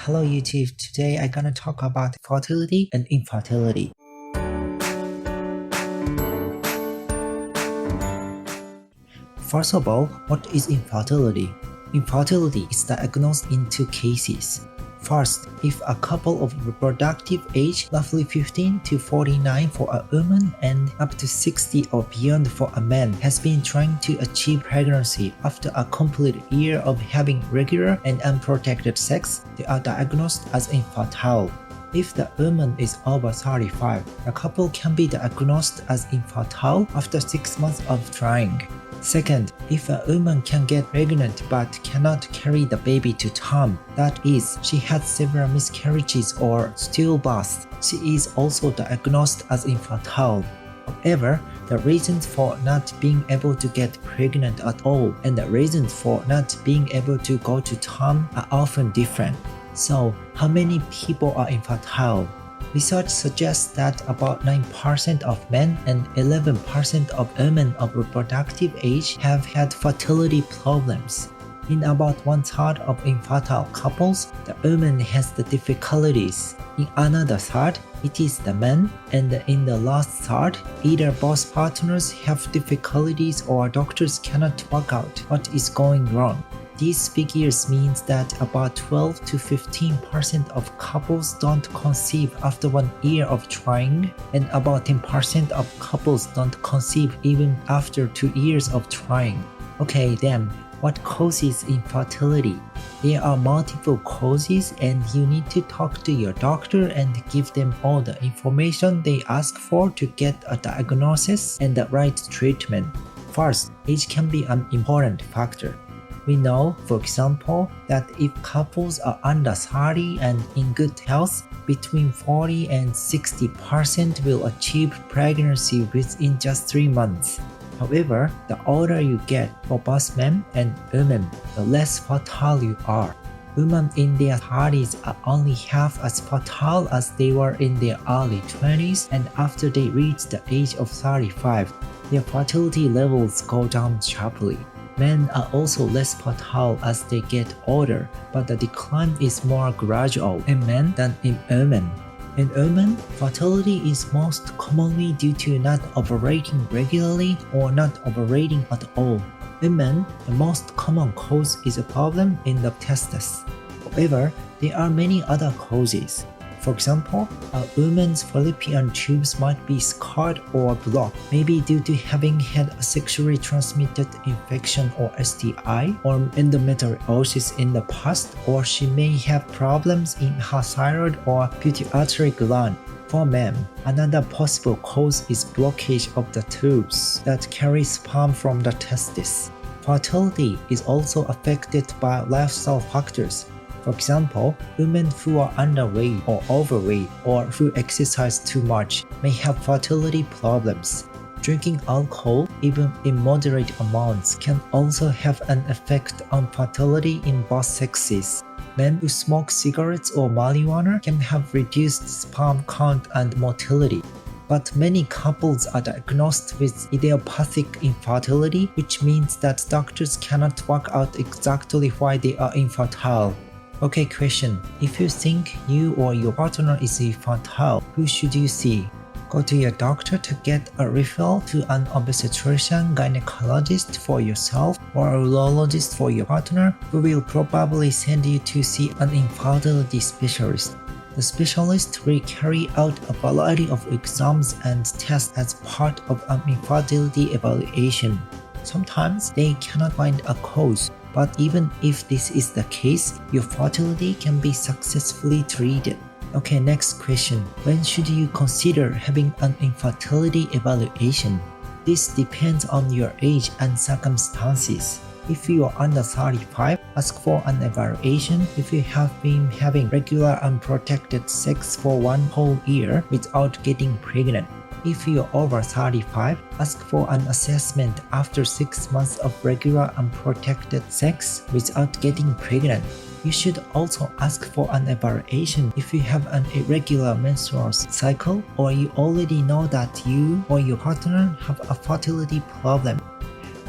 Hello YouTube, today I'm gonna talk about fertility and infertility. First of all, what is infertility? Infertility is diagnosed in two cases. First, if a couple of reproductive age roughly 15 to 49 for a woman and up to 60 or beyond for a man has been trying to achieve pregnancy after a complete year of having regular and unprotected sex, they are diagnosed as infertile. If the woman is over 35, the couple can be diagnosed as infertile after 6 months of trying. Second, if a woman can get pregnant but cannot carry the baby to term, that is, she had several miscarriages or stillbirths, she is also diagnosed as infertile. However, the reasons for not being able to get pregnant at all and the reasons for not being able to go to term are often different. So, how many people are infertile? Research suggests that about 9% of men and 11% of women of reproductive age have had fertility problems. In about 1/3 of infertile couples, the woman has the difficulties. In another third, it is the men, and in the last third, either both partners have difficulties or doctors cannot work out what is going wrong. These figures means that about 12 to 15% of couples don't conceive after 1 year of trying, and about 10% of couples don't conceive even after 2 years of trying. Okay, then, what causes infertility? There are multiple causes and you need to talk to your doctor and give them all the information they ask for to get a diagnosis and the right treatment. First, age can be an important factor. We know, for example, that if couples are under 30 and in good health, between 40 and 60% will achieve pregnancy within just 3 months. However, the older you get for both men and women, the less fertile you are. Women in their 30s are only half as fertile as they were in their early 20s, and after they reach the age of 35, their fertility levels go down sharply. Men are also less fertile as they get older, but the decline is more gradual in men than in women. In women, fertility is most commonly due to not ovulating regularly or not ovulating at all. In men, the most common cause is a problem in the testes. However, there are many other causes. For example, a woman's fallopian tubes might be scarred or blocked, maybe due to having had a sexually transmitted infection or STI or endometriosis in the past, or she may have problems in her thyroid or pituitary gland. For men, another possible cause is blockage of the tubes that carry sperm from the testes. Fertility is also affected by lifestyle factors. For example, women who are underweight or overweight or who exercise too much may have fertility problems. Drinking alcohol, even in moderate amounts, can also have an effect on fertility in both sexes. Men who smoke cigarettes or marijuana can have reduced sperm count and motility. But many couples are diagnosed with idiopathic infertility, which means that doctors cannot work out exactly why they are infertile. Okay, question. If you think you or your partner is infertile, who should you see? Go to your doctor to get a referral to an obstetrician gynecologist for yourself or a urologist for your partner, who will probably send you to see an infertility specialist. The specialist will carry out a variety of exams and tests as part of an infertility evaluation. Sometimes they cannot find a cause, but even if this is the case, your fertility can be successfully treated. Okay, next question. When should you consider having an infertility evaluation? This depends on your age and circumstances. If you are under 35, ask for an evaluation if you have been having regular unprotected sex for 1 whole year without getting pregnant. If you're over 35, ask for an assessment after 6 months of regular unprotected sex without getting pregnant. You should also ask for an evaluation if you have an irregular menstrual cycle or you already know that you or your partner have a fertility problem.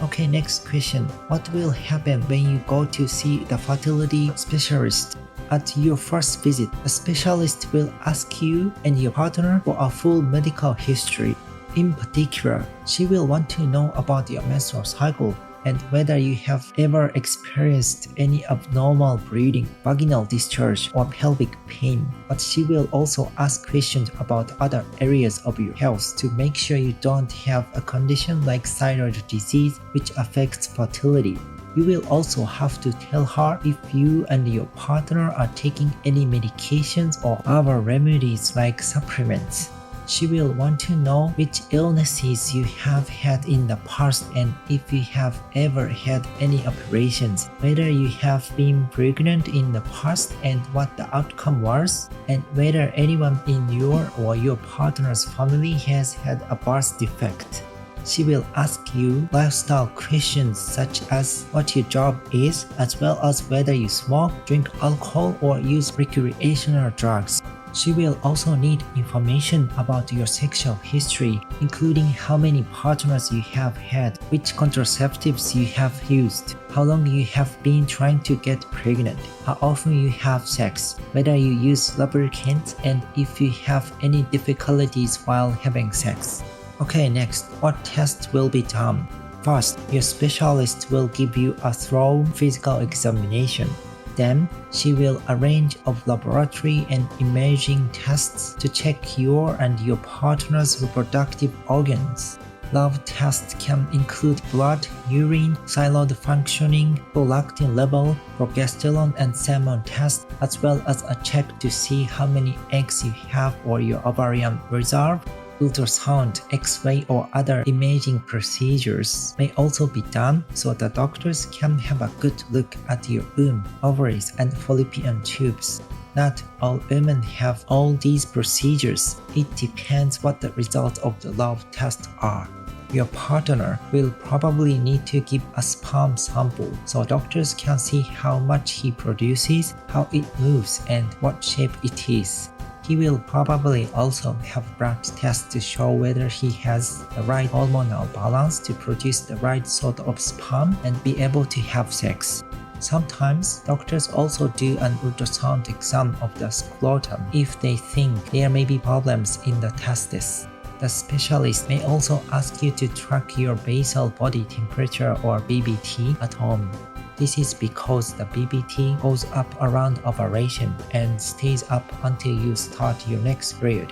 Okay, next question. What will happen when you go to see the fertility specialist? At your first visit, a specialist will ask you and your partner for a full medical history. In particular, she will want to know about your menstrual cycle and whether you have ever experienced any abnormal bleeding, vaginal discharge, or pelvic pain. But she will also ask questions about other areas of your health to make sure you don't have a condition like thyroid disease which affects fertility. You will also have to tell her if you and your partner are taking any medications or other remedies like supplements. She will want to know which illnesses you have had in the past and if you have ever had any operations, whether you have been pregnant in the past and what the outcome was, and whether anyone in your or your partner's family has had a birth defect. She will ask you lifestyle questions such as what your job is, as well as whether you smoke, drink alcohol, or use recreational drugs. She will also need information about your sexual history, including how many partners you have had, which contraceptives you have used, how long you have been trying to get pregnant, how often you have sex, whether you use lubricants, and if you have any difficulties while having sex. Okay, next, what tests will be done? First, your specialist will give you a thorough physical examination. Then, she will arrange of laboratory and imaging tests to check your and your partner's reproductive organs. Lab tests can include blood, urine, thyroid functioning, prolactin level, progesterone and semen tests, as well as a check to see how many eggs you have or your ovarian reserve. Ultrasound, X-ray, or other imaging procedures may also be done so the doctors can have a good look at your womb, ovaries, and fallopian tubes. Not all women have all these procedures. It depends what the results of the lab tests are. Your partner will probably need to give a sperm sample so doctors can see how much he produces, how it moves, and what shape it is. He will probably also have blood tests to show whether he has the right hormonal balance to produce the right sort of sperm and be able to have sex. Sometimes, doctors also do an ultrasound exam of the scrotum if they think there may be problems in the testes. The specialist may also ask you to track your basal body temperature or BBT at home. This is because the BBT goes up around ovulation and stays up until you start your next period.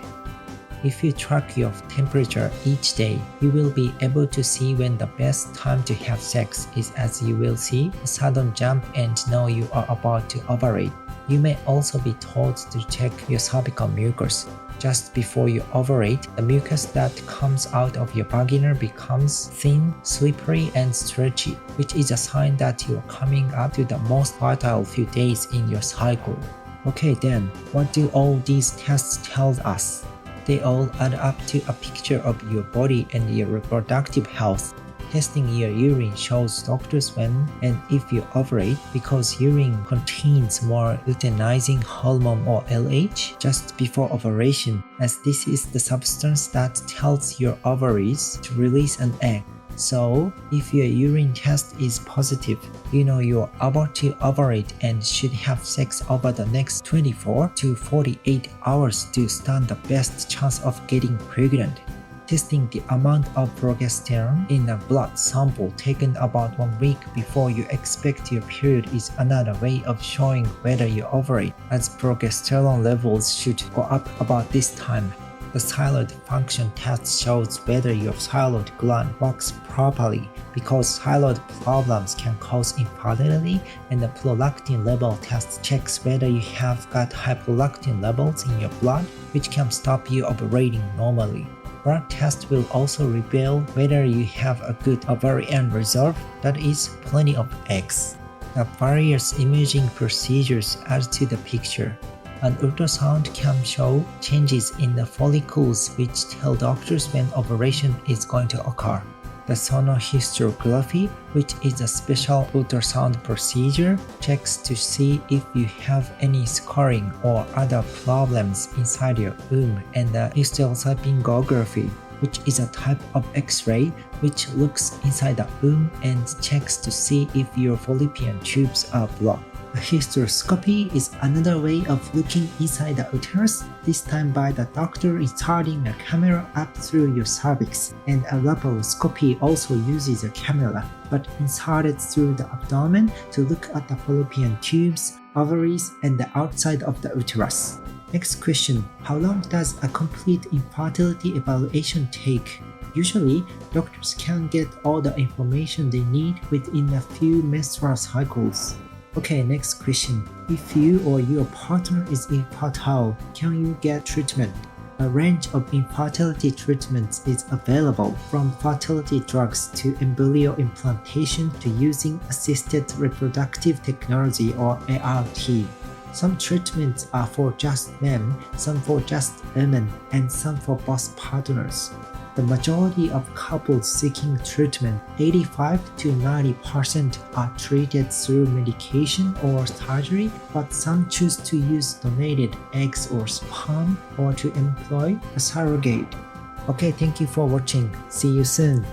If you track your temperature each day, you will be able to see when the best time to have sex is, as you will see a sudden jump and know you are about to ovulate. You may also be told to check your cervical mucus. Just before you ovulate, the mucus that comes out of your vagina becomes thin, slippery, and stretchy, which is a sign that you are coming up to the most fertile few days in your cycle. Okay then, what do all these tests tell us? They all add up to a picture of your body and your reproductive health. Testing your urine shows doctors when and if you ovulate because urine contains more luteinizing hormone or LH just before ovulation, as this is the substance that tells your ovaries to release an egg. So, if your urine test is positive, you know you're about to ovulate and should have sex over the next 24 to 48 hours to stand the best chance of getting pregnant. Testing the amount of progesterone in a blood sample taken about 1 week before you expect your period is another way of showing whether you ovulate, as progesterone levels should go up about this time. The thyroid function test shows whether your thyroid gland works properly because thyroid problems can cause infertility, and the prolactin level test checks whether you have got high prolactin levels in your blood, which can stop you ovulating normally. Blood test will also reveal whether you have a good ovarian reserve, that is, plenty of eggs. The various imaging procedures add to the picture. An ultrasound can show changes in the follicles which tell doctors when ovulation is going to occur. The sonohysterography, which is a special ultrasound procedure, checks to see if you have any scarring or other problems inside your womb, and the hysterosalpingography, which is a type of X-ray which looks inside the womb and checks to see if your fallopian tubes are blocked. A hysteroscopy is another way of looking inside the uterus, this time by the doctor inserting a camera up through your cervix, and a laparoscopy also uses a camera, but inserted through the abdomen to look at the fallopian tubes, ovaries, and the outside of the uterus. Next question, how long does a complete infertility evaluation take? Usually, doctors can get all the information they need within a few menstrual cycles. Okay, next question. If you or your partner is infertile, can you get treatment? A range of infertility treatments is available, from fertility drugs to embryo implantation to using assisted reproductive technology or ART. Some treatments are for just men, some for just women, and some for both partners. The majority of couples seeking treatment, 85 to 90%, are treated through medication or surgery, but some choose to use donated eggs or sperm or to employ a surrogate. Okay, thank you for watching. See you soon.